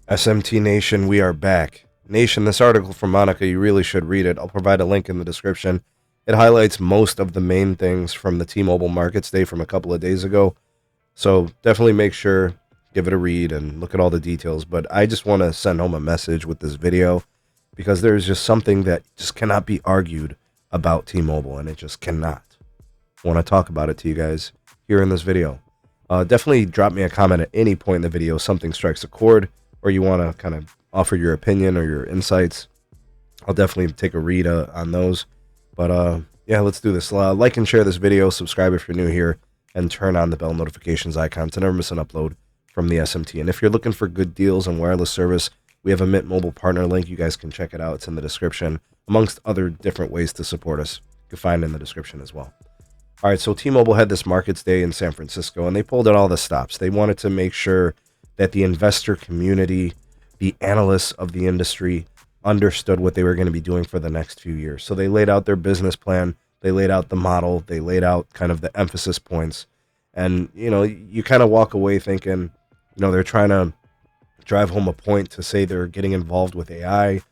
SMT Nation, we are back. Nation, this article from Monica, you really should read it. I'll provide a link in the description. It highlights most of the main things from the T-Mobile Markets Day from a couple of days ago. So definitely make sure, give it a read and look at all the details. But I just want to send home a message with this video because there's just something that just cannot be argued about T-Mobile, and it just cannot. I want to talk about it to you guys here in this video. Definitely drop me a comment at any point in the video, something strikes a chord, or you want to kind of offer your opinion or your insights. I'll definitely take a read on those. But yeah, let's do this. Like and share this video, subscribe if you're new here, and turn on the bell notifications icon to never miss an upload from the SMT. And if you're looking for good deals on wireless service, we have a Mint Mobile partner link. You guys can check it out. It's in the description, amongst other different ways to support us. You can find it in the description as well. All right, so T-Mobile had this Markets Day in San Francisco, and they pulled out all the stops. They wanted to make sure that the investor community, the analysts of the industry, understood what they were going to be doing for the next few years. So they laid out their business plan, they laid out the model, they laid out kind of the emphasis points. And, you know, you kind of walk away thinking, you know, they're trying to drive home a point to say they're getting involved with AI.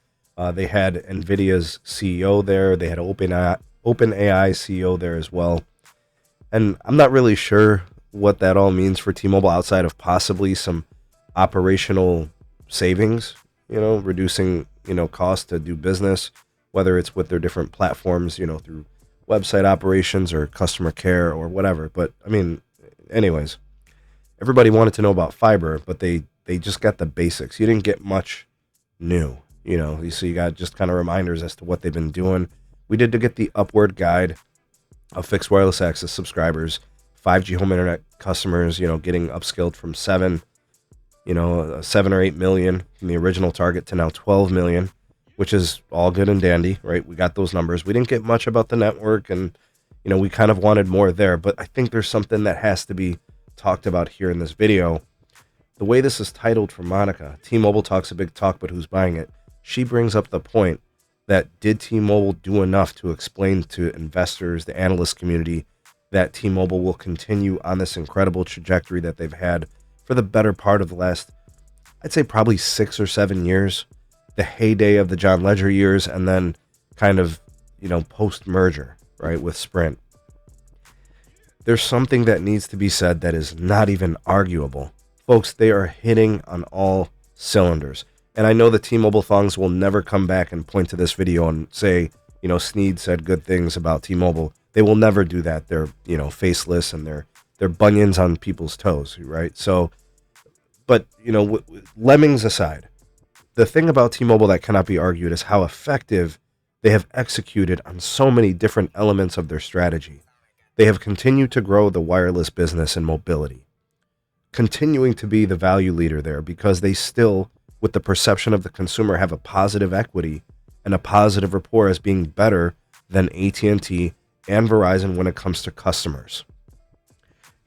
They had NVIDIA's CEO there. They had OpenAI CEO there as well. And I'm not really sure what that all means for T-Mobile outside of possibly some operational savings, you know, reducing, you know, cost to do business, whether it's with their different platforms, you know, through website operations or customer care or whatever. But I mean, anyways, everybody wanted to know about fiber, but they just got the basics. You didn't get much new, you know, so you got just kind of reminders as to what they've been doing. We did to get the upward guide of fixed wireless access subscribers, 5G home internet customers, you know, getting upskilled from 7 or 8 million from the original target to now 12 million, which is all good and dandy, right? We got those numbers. We didn't get much about the network, and, you know, we kind of wanted more there, but I think there's something that has to be talked about here in this video. The way this is titled for Monica, T-Mobile talks a big talk, but who's buying it? She brings up the point that did T-Mobile do enough to explain to investors, the analyst community, that T-Mobile will continue on this incredible trajectory that they've had for the better part of the last, I'd say probably 6 or 7 years, the heyday of the John Ledger years, and then kind of, you know, post-merger, right, with Sprint. There's something that needs to be said that is not even arguable. Folks, they are hitting on all cylinders. And I know the T-Mobile thongs will never come back and point to this video and say, you know, Sneed said good things about T-Mobile. They will never do that. They're, you know, faceless and they're bunions on people's toes, right? So, but, you know, lemmings aside, the thing about T-Mobile that cannot be argued is how effective they have executed on so many different elements of their strategy. They have continued to grow the wireless business and mobility, continuing to be the value leader there because they still, with the perception of the consumer, have a positive equity and a positive rapport as being better than AT&T and Verizon when it comes to customers.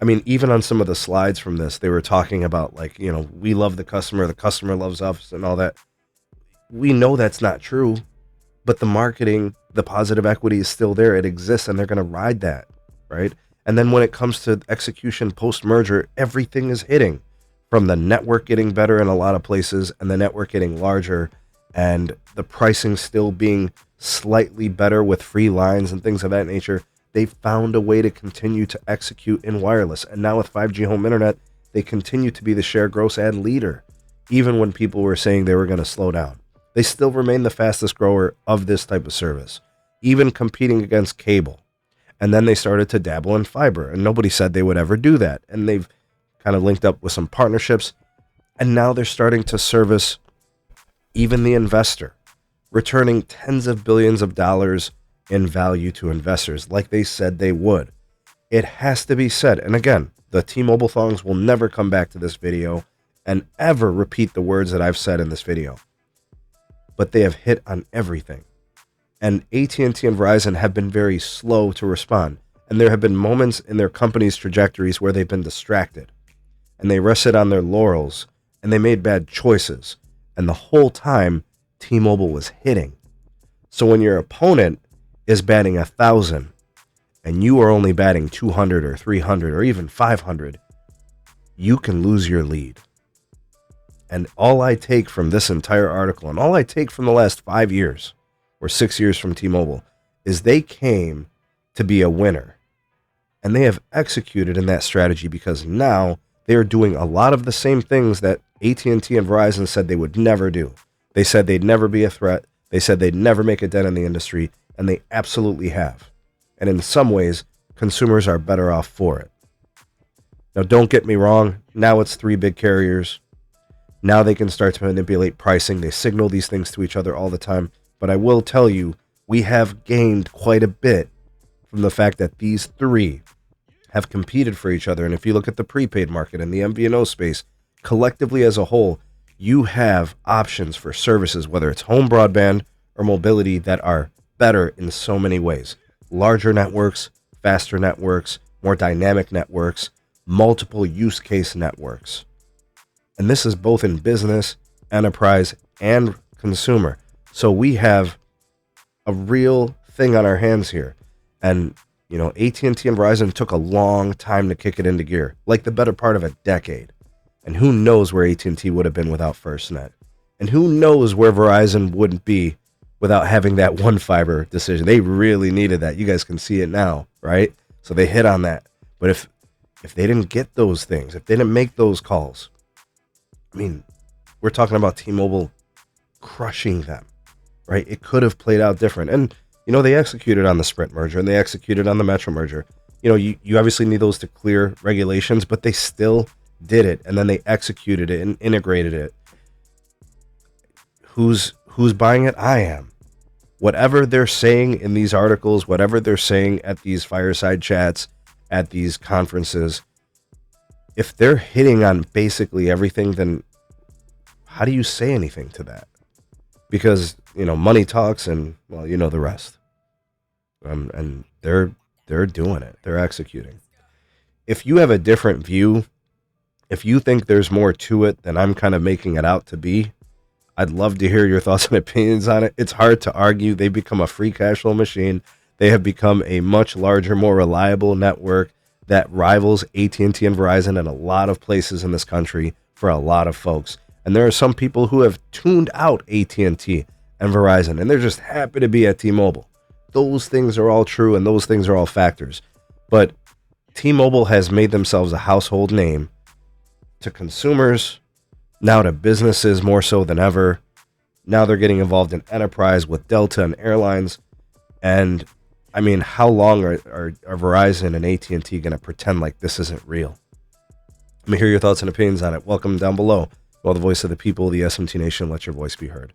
I mean, even on some of the slides from this, they were talking about, like, you know, we love the customer loves us and all that. We know that's not true, but the marketing, the positive equity is still there. It exists, and they're going to ride that, right? And then when it comes to execution post-merger, everything is hitting, from the network getting better in a lot of places and the network getting larger and the pricing still being slightly better with free lines and things of that nature. They found a way to continue to execute in wireless. And now with 5G home internet, they continue to be the share gross ad leader. Even when people were saying they were going to slow down, they still remain the fastest grower of this type of service, even competing against cable. And then they started to dabble in fiber, and nobody said they would ever do that. And they've kind of linked up with some partnerships, and now they're starting to service even the investor, returning tens of billions of dollars in value to investors like they said they would. It has to be said, and again, the T-Mobile thongs will never come back to this video and ever repeat the words that I've said in this video, but they have hit on everything. And AT&T and Verizon have been very slow to respond, and there have been moments in their company's trajectories where they've been distracted, and they rested on their laurels, and they made bad choices, and the whole time, T-Mobile was hitting. So when your opponent is batting 1,000, and you are only batting 200 or 300 or even 500, you can lose your lead. And all I take from this entire article, and all I take from the last 5 years or 6 years from T-Mobile, is they came to be a winner. And they have executed in that strategy because now they are doing a lot of the same things that AT&T and Verizon said they would never do. They said they'd never be a threat. They said they'd never make a dent in the industry, and they absolutely have. And in some ways, consumers are better off for it. Now, don't get me wrong. Now it's 3 big carriers. Now they can start to manipulate pricing. They signal these things to each other all the time. But I will tell you, we have gained quite a bit from the fact that these 3 have competed for each other. And if you look at the prepaid market and the MVNO space, collectively as a whole, you have options for services, whether it's home broadband or mobility, that are better in so many ways. Larger networks, faster networks, more dynamic networks, multiple use case networks. And this is both in business, enterprise, and consumer. So we have a real thing on our hands here. And, AT&T and Verizon took a long time to kick it into gear, like the better part of a decade. And who knows where AT&T would have been without FirstNet? And who knows where Verizon wouldn't be without having that one fiber decision? They really needed that. You guys can see it now, right? So they hit on that. But if they didn't get those things, if they didn't make those calls, we're talking about T-Mobile crushing them, right? It could have played out different. And, they executed on the Sprint merger and they executed on the Metro merger. You obviously need those to clear regulations, but they still did it. And then they executed it and integrated it. Who's buying it? I am. Whatever they're saying in these articles, whatever they're saying at these fireside chats, at these conferences, if they're hitting on basically everything, then how do you say anything to that? Because, money talks and, the rest. And they're doing it. They're executing. If you have a different view, if you think there's more to it than I'm kind of making it out to be, I'd love to hear your thoughts and opinions on it. It's hard to argue. They've become a free cash flow machine. They have become a much larger, more reliable network that rivals AT&T and Verizon in a lot of places in this country for a lot of folks. And there are some people who have tuned out AT&T and Verizon, and they're just happy to be at T-Mobile. Those things are all true, and those things are all factors. But T-Mobile has made themselves a household name to consumers, now to businesses more so than ever. Now they're getting involved in enterprise with Delta and airlines. And how long are Verizon and AT&T going to pretend like this isn't real? Let me hear your thoughts and opinions on it. Welcome down below. Well, the voice of the people, the SMT Nation, let your voice be heard.